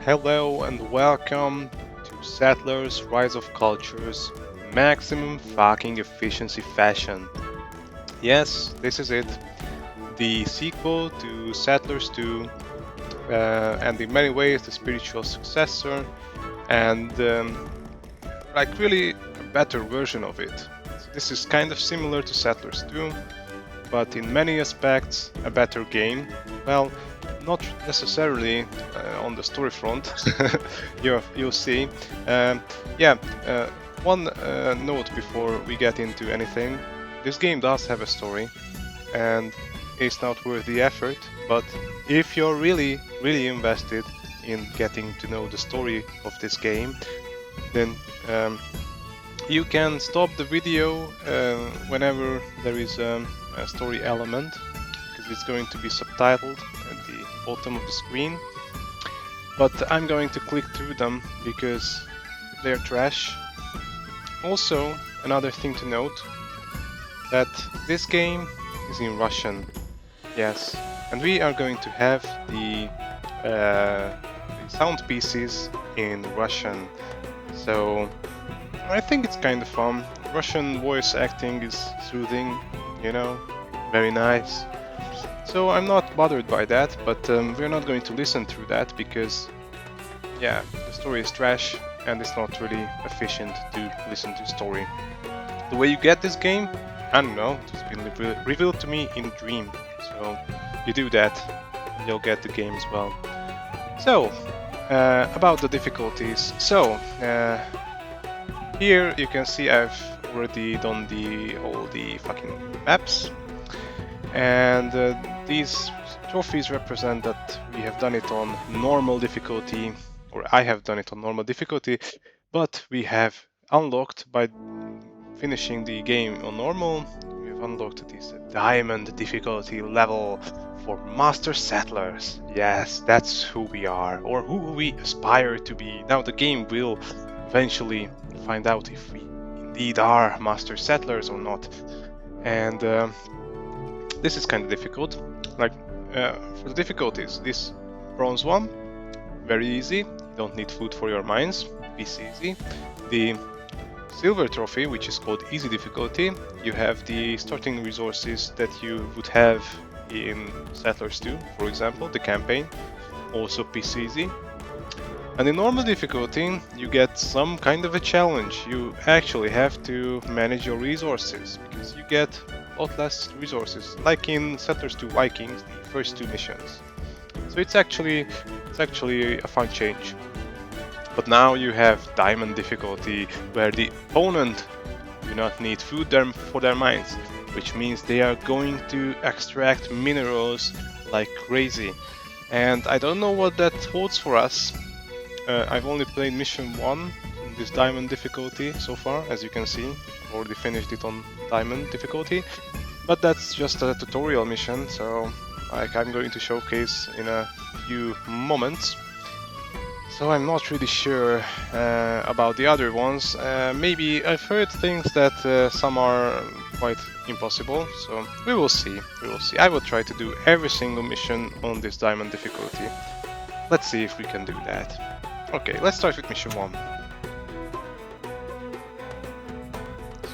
Hello and welcome to Settlers Rise of Cultures Maximum Fucking Efficiency Fashion. Yes, this is it. The sequel to Settlers 2 and in many ways the spiritual successor and like really a better version of it. So this is kind of similar to Settlers 2, but in many aspects a better game. Well, not necessarily on the story front. You'll see. One note before we get into anything. This game does have a story, and it's not worth the effort. But if you're really invested in getting to know the story of this game, then you can stop the video whenever there is a story element, because it's going to be subtitled at the bottom of the screen. But I'm going to click through them because they're trash. Also, another thing to note, that this game is in Russian. Yes, and we are going to have the sound pieces in Russian. So I think it's kind of fun. Russian voice acting is soothing, you know, very nice. So I'm not bothered by that, but we're not going to listen through that because, yeah, the story is trash and it's not really efficient to listen to story. The way you get this game, I don't know, it's been revealed to me in a dream. So you do that, and you'll get the game as well. So, about the difficulties. So, here you can see I've already done all the fucking maps. And these trophies represent that we have done it on normal difficulty, or I have done it on normal difficulty, but we have unlocked, by finishing the game on normal, we have unlocked this diamond difficulty level for Master Settlers. Yes, that's who we are, or who we aspire to be. Now the game will eventually find out if we indeed are Master Settlers or not. And this is kind of difficult. Like, for the difficulties, this bronze one, very easy. You don't need food for your mines, piece easy. The silver trophy, which is called easy difficulty, you have the starting resources that you would have in Settlers 2, for example, the campaign, also piece easy. And in normal difficulty, you get some kind of a challenge. You actually have to manage your resources, because you get a lot less resources, like in Settlers 2 Vikings, the first two missions. So it's actually a fun change. But now you have diamond difficulty, where the opponent do not need food for their mines, which means they are going to extract minerals like crazy. And I don't know what that holds for us. I've only played mission 1 in this diamond difficulty so far, as you can see. Already finished it on diamond difficulty, but that's just a tutorial mission, so I'm going to showcase in a few moments. So I'm not really sure about the other ones. Maybe I've heard things that some are quite impossible, so we will see. I will try to do every single mission on this diamond difficulty. Let's see if we can do that. Okay, let's start with mission 1.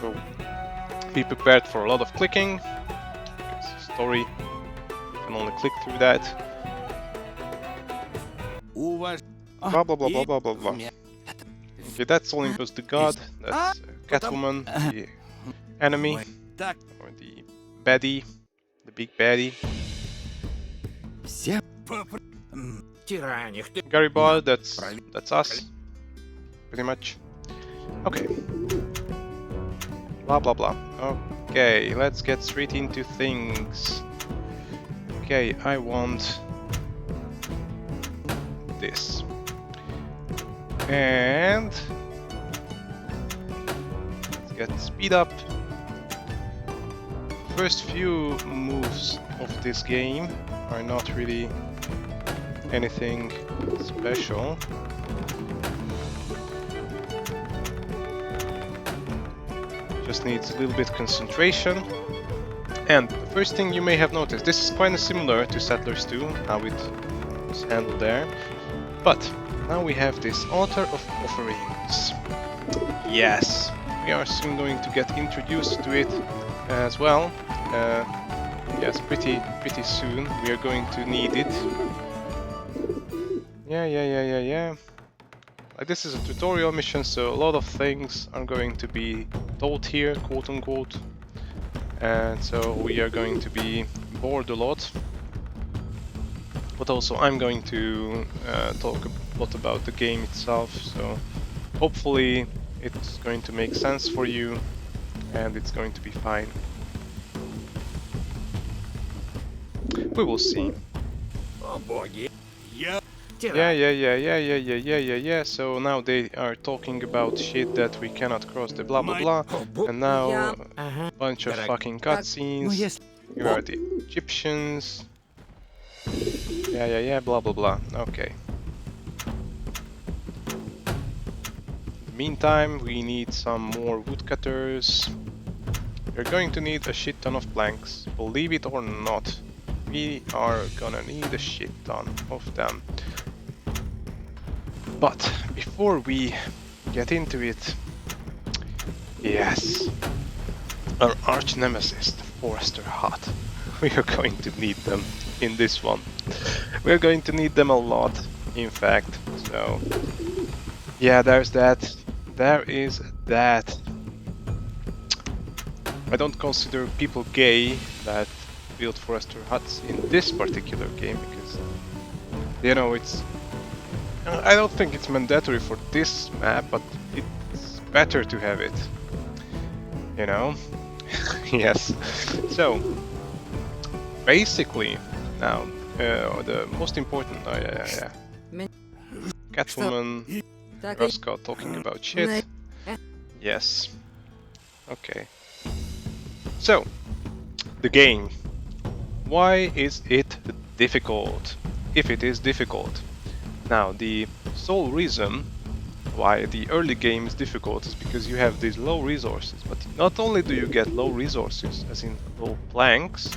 So be prepared for a lot of clicking, because story, you can only click through that. Blah blah blah blah blah blah blah. Okay, that's Olympus the god, that's Catwoman, the enemy, or the baddie, the big baddie. Garibaldi, that's us, pretty much. Okay. Blah blah blah. Okay, let's get straight into things. Okay, I want this. And let's get speed up. First few moves of this game are not really anything special. Just needs a little bit concentration. And the first thing you may have noticed, this is quite similar to Settlers 2, how it was handled there. But now we have this altar of offerings. Yes, we are soon going to get introduced to it as well. Yes, pretty soon we are going to need it. Yeah. This is a tutorial mission, so a lot of things are going to be taught here, quote unquote. And so we are going to be bored a lot. But also I'm going to talk a lot about the game itself, so hopefully it's going to make sense for you and it's going to be fine. We will see. Oh boy, yeah. Yeah. So now they are talking about shit that we cannot cross the blah blah blah. And now a bunch of fucking cutscenes. Here are the Egyptians. Yeah, blah blah blah. Okay. Meantime, we need some more woodcutters. We're going to need a shit ton of planks, believe it or not. We are gonna need a shit ton of them. But before we get into it, yes, our arch nemesis, the Forester Hut. We are going to need them in this one. We're going to need them a lot, in fact. So, yeah, there's that. There is that. I don't consider people gay that build Forester huts in this particular game because, you know, it's... I don't think it's mandatory for this map, but it's better to have it. You know? Yes. So, basically, now, the most important... Oh, yeah. Catwoman, Roscoe talking about shit. Yes. Okay. So, the game. Why is it difficult? If it is difficult. Now, the sole reason why the early game is difficult is because you have these low resources. But not only do you get low resources, as in low planks,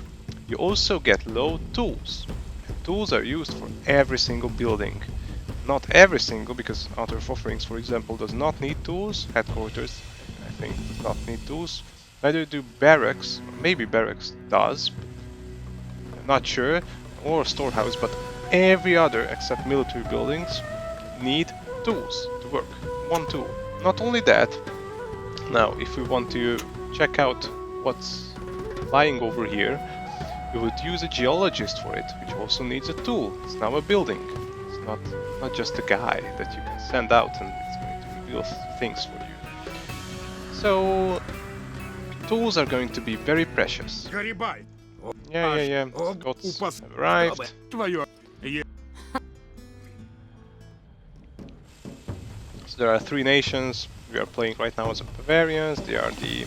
you also get low tools. And tools are used for every single building. Not every single, because Altar of Offerings, for example, does not need tools. Headquarters, I think, does not need tools. Neither do barracks. Maybe barracks does. I'm not sure. Or storehouse, but every other except military buildings need tools to work. One tool. Not only that, now if we want to check out what's lying over here, we would use a geologist for it, which also needs a tool. It's now a building. It's not just a guy that you can send out and it's going to reveal things for you. So tools are going to be very precious. Yeah. Scots have arrived. So there are three nations. We are playing right now as Bavarians. They are the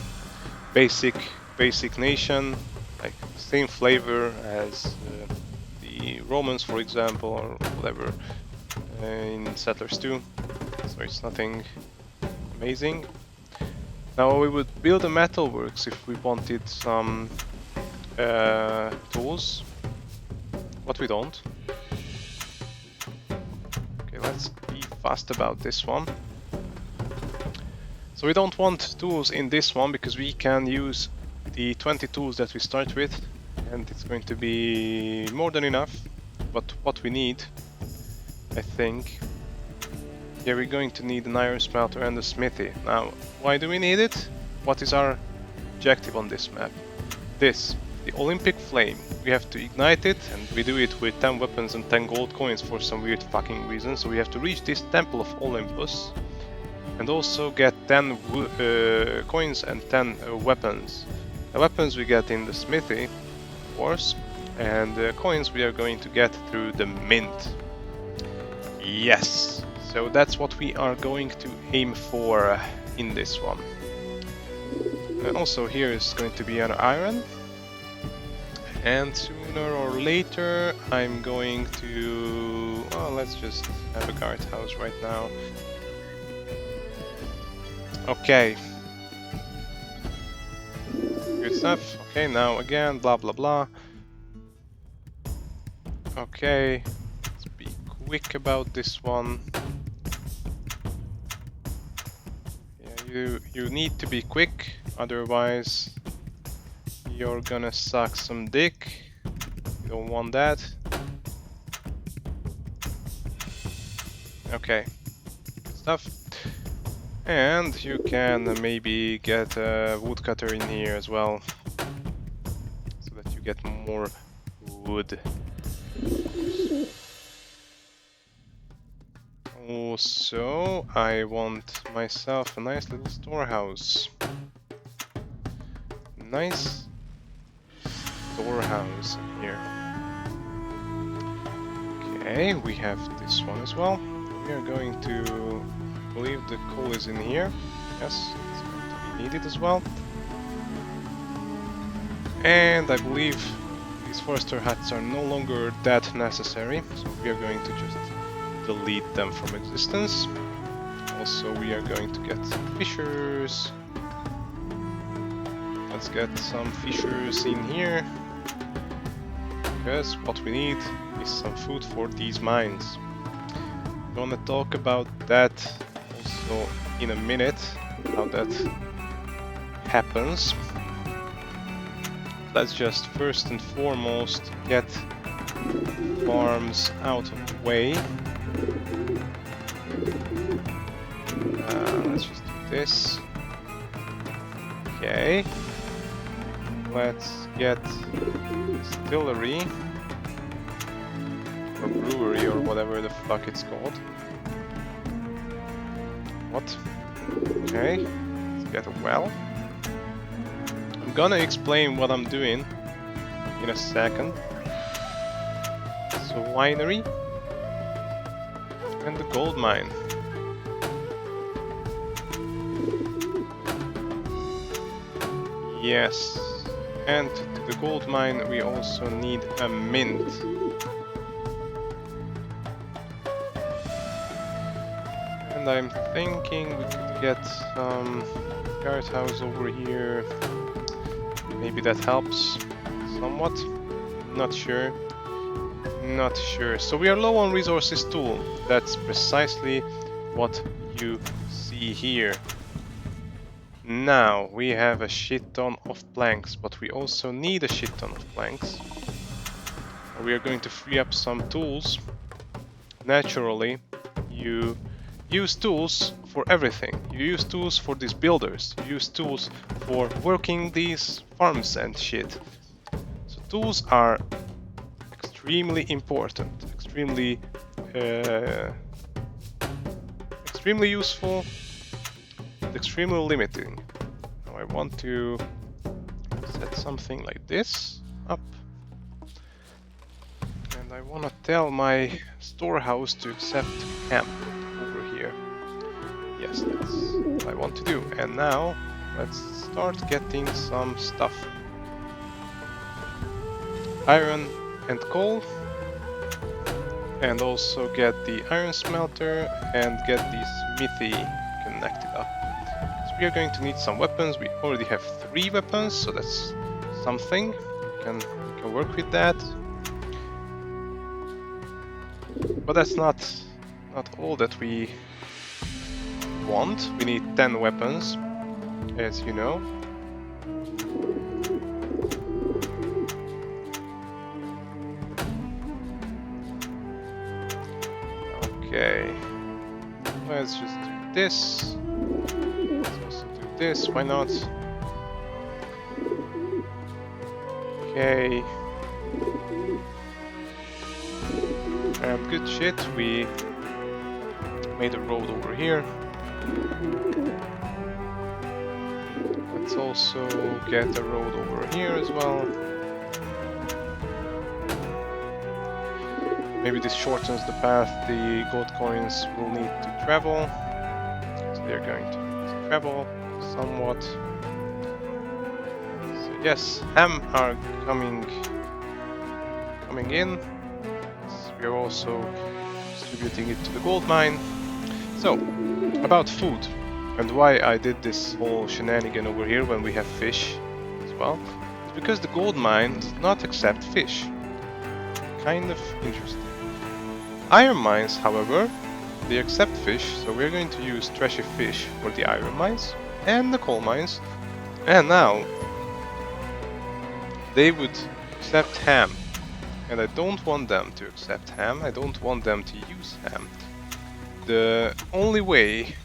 basic nation, like same flavor as the Romans, for example, or whatever in Settlers 2. So it's nothing amazing. Now we would build a metalworks if we wanted some tools, but we don't. Okay, let's be fast about this one. So we don't want tools in this one because we can use the 20 tools that we start with, and it's going to be more than enough. But what we need, I think, yeah, we're going to need an iron smelter and a smithy. Now, why do we need it? What is our objective on this map? This, the Olympic Flame. We have to ignite it, and we do it with 10 weapons and 10 gold coins for some weird fucking reason. So we have to reach this Temple of Olympus, and also get 10 coins and 10 weapons. The weapons we get in the smithy, of course, and the coins we are going to get through the mint. Yes! So that's what we are going to aim for in this one. And also here is going to be an iron. And sooner or later I'm going to... well, let's just have a guardhouse right now. Okay. Good stuff. Okay, now again, blah blah blah. Okay. Let's be quick about this one. Yeah, you need to be quick, otherwise you're gonna suck some dick. You don't want that. Okay, good stuff. And you can maybe get a woodcutter in here as well, so that you get more wood. Also, I want myself a nice little storehouse. Nice storehouse in here. Okay, we have this one as well. We are going to... I believe the coal is in here. Yes, it's going to be needed as well. And I believe these forester huts are no longer that necessary, so we are going to just delete them from existence. Also, we are going to get some fishers. Let's get some fishers in here, because what we need is some food for these mines. I'm gonna talk about that also in a minute, how that happens. Let's just first and foremost get farms out of the way. Let's just do this. Okay. Let's get distillery or brewery or whatever the fuck it's called. What? Okay. Let's get a well. I'm gonna explain what I'm doing in a second. So winery and the gold mine. Yes, and to the gold mine we also need a mint. And I'm thinking we could get some guardhouse over here. Maybe that helps somewhat. Not sure. Not sure. So we are low on resources too. That's precisely what you see here. Now we have a shit ton of planks, but we also need a shit ton of planks. We are going to free up some tools. Naturally, you use tools for everything. You use tools for these builders. You use tools for working these farms and shit. So tools are extremely important, extremely useful, and extremely limiting. Now I want to set something like this up, and I want to tell my storehouse to accept camp over here. Yes, that's what I want to do. And now let's start getting some stuff. Iron and coal, and also get the iron smelter and get the smithy connected up. So we are going to need some weapons. We already have 3 weapons, so that's something. We can work with that. But that's not all that we want. We need 10 weapons, as you know. Okay, let's just do this. Let's also do this, why not? Okay. And good shit, we made a road over here. Let's also get a road over here as well. Maybe this shortens the path the gold coins will need to travel. So they're going to travel somewhat. So yes, ham are coming in. So we are also distributing it to the gold mine. So, about food and why I did this whole shenanigan over here when we have fish as well. It's because the gold mine does not accept fish. Kind of interesting. Iron mines, however, they accept fish, so we're going to use trashy fish for the iron mines and the coal mines. And now they would accept ham, and I don't want them to accept ham. I don't want them to use ham. The only way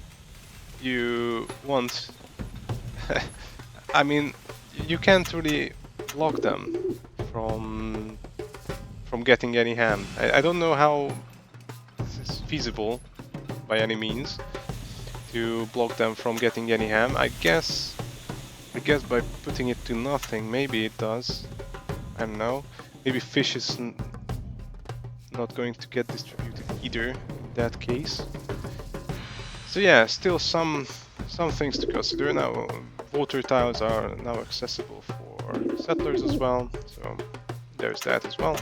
you want I mean, you can't really block them from getting any ham. I don't know how this is feasible by any means to block them from getting any ham. I guess by putting it to nothing, maybe it does. I don't know. Maybe fish is not going to get distributed either in that case. So yeah, still some things to consider. Now water tiles are now accessible for settlers as well, so there's that as well.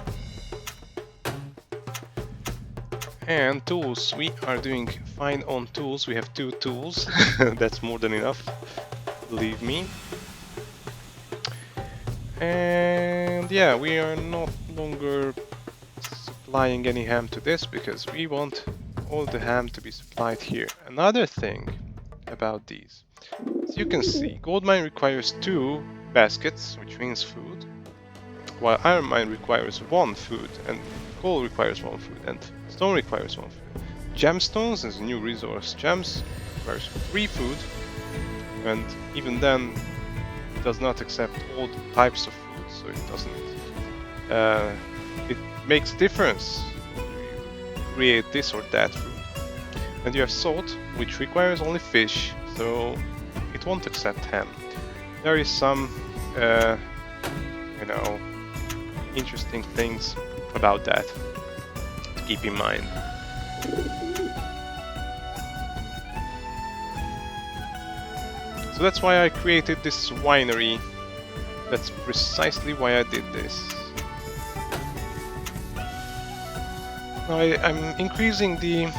And tools, we are doing fine on tools. We have 2 tools. That's more than enough, believe me. And yeah, we are no longer supplying any ham to this because we want all the ham to be supplied here. Another thing about these, as you can see, gold mine requires 2 baskets, which means food, while iron mine requires 1 food, and coal requires 1 food, and stone requires 1 food. Gemstones is a new resource. Gems requires 3 food, and even then it does not accept all types of food, so it doesn't it makes difference you create this or that food. And you have salt, which requires only fish, so it won't accept ham. There is some you know, interesting things about that to keep in mind. So that's why I created this winery. That's precisely why I did this. Now I'm increasing the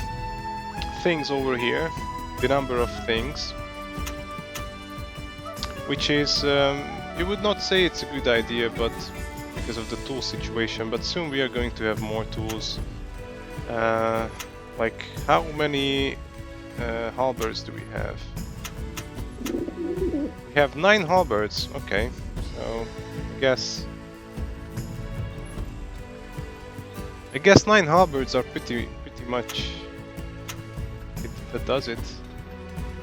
things over here, the number of things, which is, you would not say it's a good idea, but because of the tool situation, but soon we are going to have more tools. Like, how many halberds do we have? We have 9 halberds, okay, so I guess 9 halberds are pretty much that does it.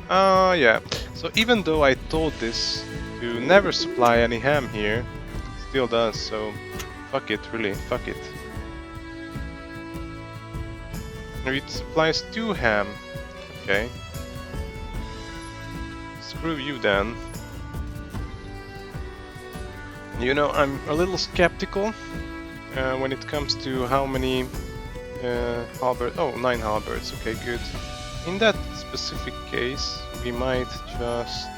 Yeah, so even though I told this to never supply any ham here, it still does, so fuck it, really, fuck it. It supplies 2 ham, okay. Screw you then. You know, I'm a little skeptical when it comes to how many halberds. Oh, 9 halberds, okay, good. In that specific case, we might just...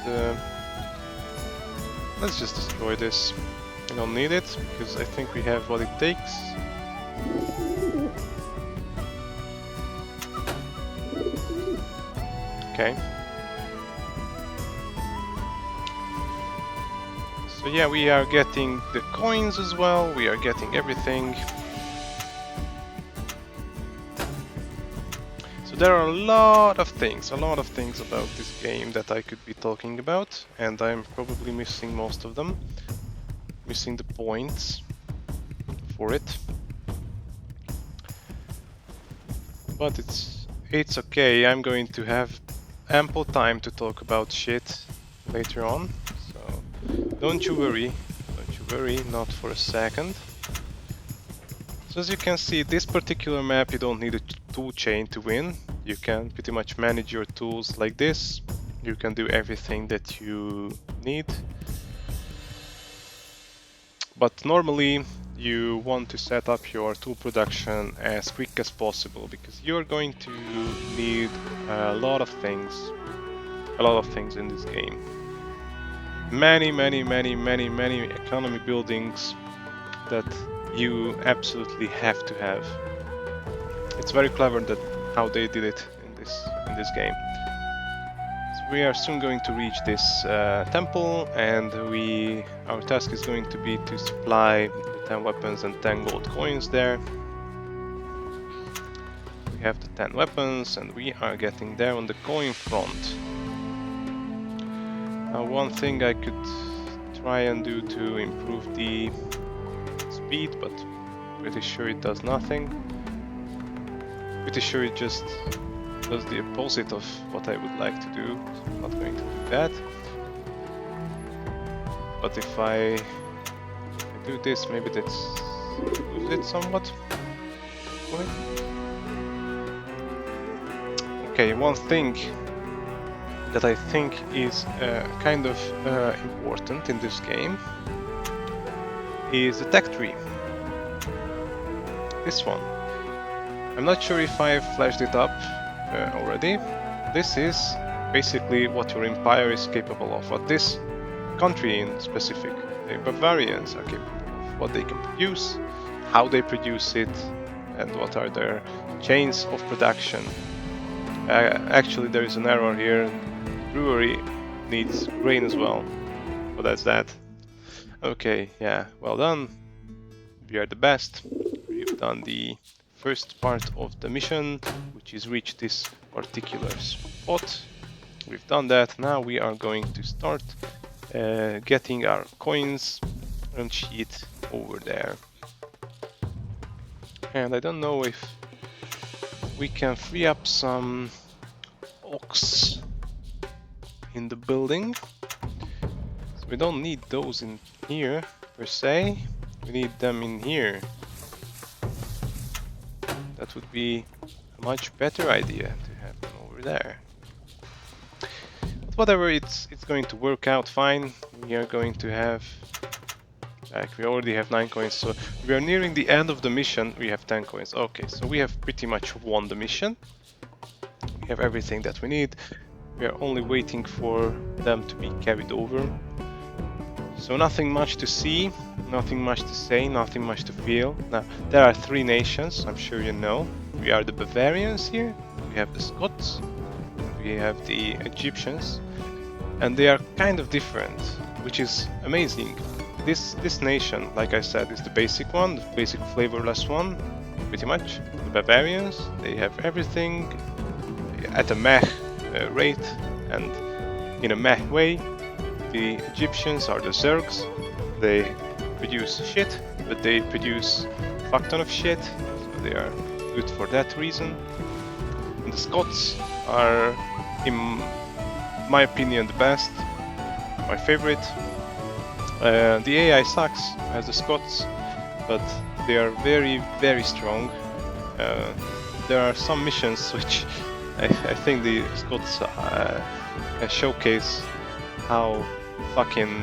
let's just destroy this. We don't need it, because I think we have what it takes. Okay. So yeah, we are getting the coins as well, we are getting everything. So there are a lot of things about this game that I could be talking about, and I'm probably missing most of them. Missing the points for it. But it's okay, I'm going to have ample time to talk about shit later on. Don't you worry, not for a second. So as you can see, this particular map you don't need a tool chain to win. You can pretty much manage your tools like this. You can do everything that you need. But normally you want to set up your tool production as quick as possible, because you're going to need a lot of things in this game. Many economy buildings that you absolutely have to have. It's very clever that how they did it in this game. So we are soon going to reach this temple, and our task is going to be to supply the 10 weapons and 10 gold coins there. We have the 10 weapons, and we are getting there on the coin front. Now, one thing I could try and do to improve the speed, but pretty sure it does nothing. Pretty sure it just does the opposite of what I would like to do, so I'm not going to do that. But if I do this, maybe that's improves it somewhat. Okay, one thing that I think is kind of important in this game is the tech tree. This one. I'm not sure if I've flashed it up already. This is basically what your empire is capable of, what this country in specific, the Bavarians, are capable of, what they can produce, how they produce it, and what are their chains of production. Actually, there is an error here. Brewery needs grain as well. So that's that. Okay, yeah, well done. We are the best. We've done the first part of the mission, which is reach this particular spot. We've done that. Now we are going to start getting our coins and sheet over there. And I don't know if we can free up some ox in the building. So we don't need those in here per se. We need them in here. That would be a much better idea to have them over there. But whatever, it's going to work out fine. We are going to have, like, we already have 9 coins, so we are nearing the end of the mission. We have 10 coins. Okay, so we have pretty much won the mission. We have everything that we need. We are only waiting for them to be carried over. So nothing much to see, nothing much to say, nothing much to feel. Now, there are 3 nations, I'm sure you know. We are the Bavarians here, we have the Scots, we have the Egyptians, and they are kind of different, which is amazing. This nation, like I said, is the basic one, the basic flavorless one, pretty much. The Bavarians, they have everything at a meh rate and in a meh way. The Egyptians are the Zergs. They produce shit, but they produce a fuck ton of shit, so they are good for that reason. And the Scots are, in my opinion, the best, my favorite. The AI sucks as the Scots, but they are very, very strong. There are some missions which I think the Scots showcase how fucking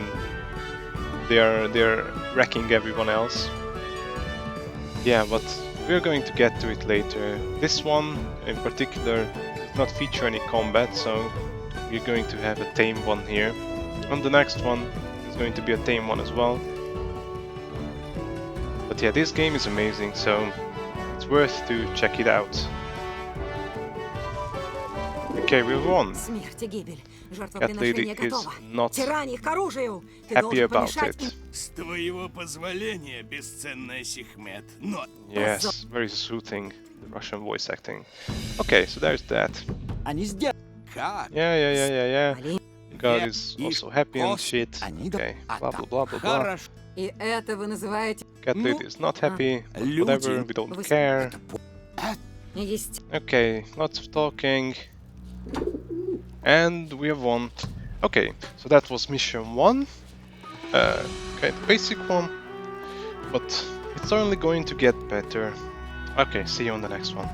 they're wrecking everyone else. Yeah, but we're going to get to it later. This one in particular does not feature any combat, so we're going to have a tame one here. And the next one is going to be a tame one as well. But yeah, this game is amazing, so it's worth to check it out. Okay, we won. That lady is not happy about it. С твоего позволения, бесценная Сихмет, но... Yes, very soothing, the Russian voice acting. Okay, so there's that. Как? Yeah. God is also happy and shit. Okay, blah blah blah. И это вы называете... Cat lady is not happy, but whatever, we don't care. Есть. Okay, lots of talking. And we have won. Okay, so that was mission 1. Okay, the basic one. But it's only going to get better. Okay, see you on the next one.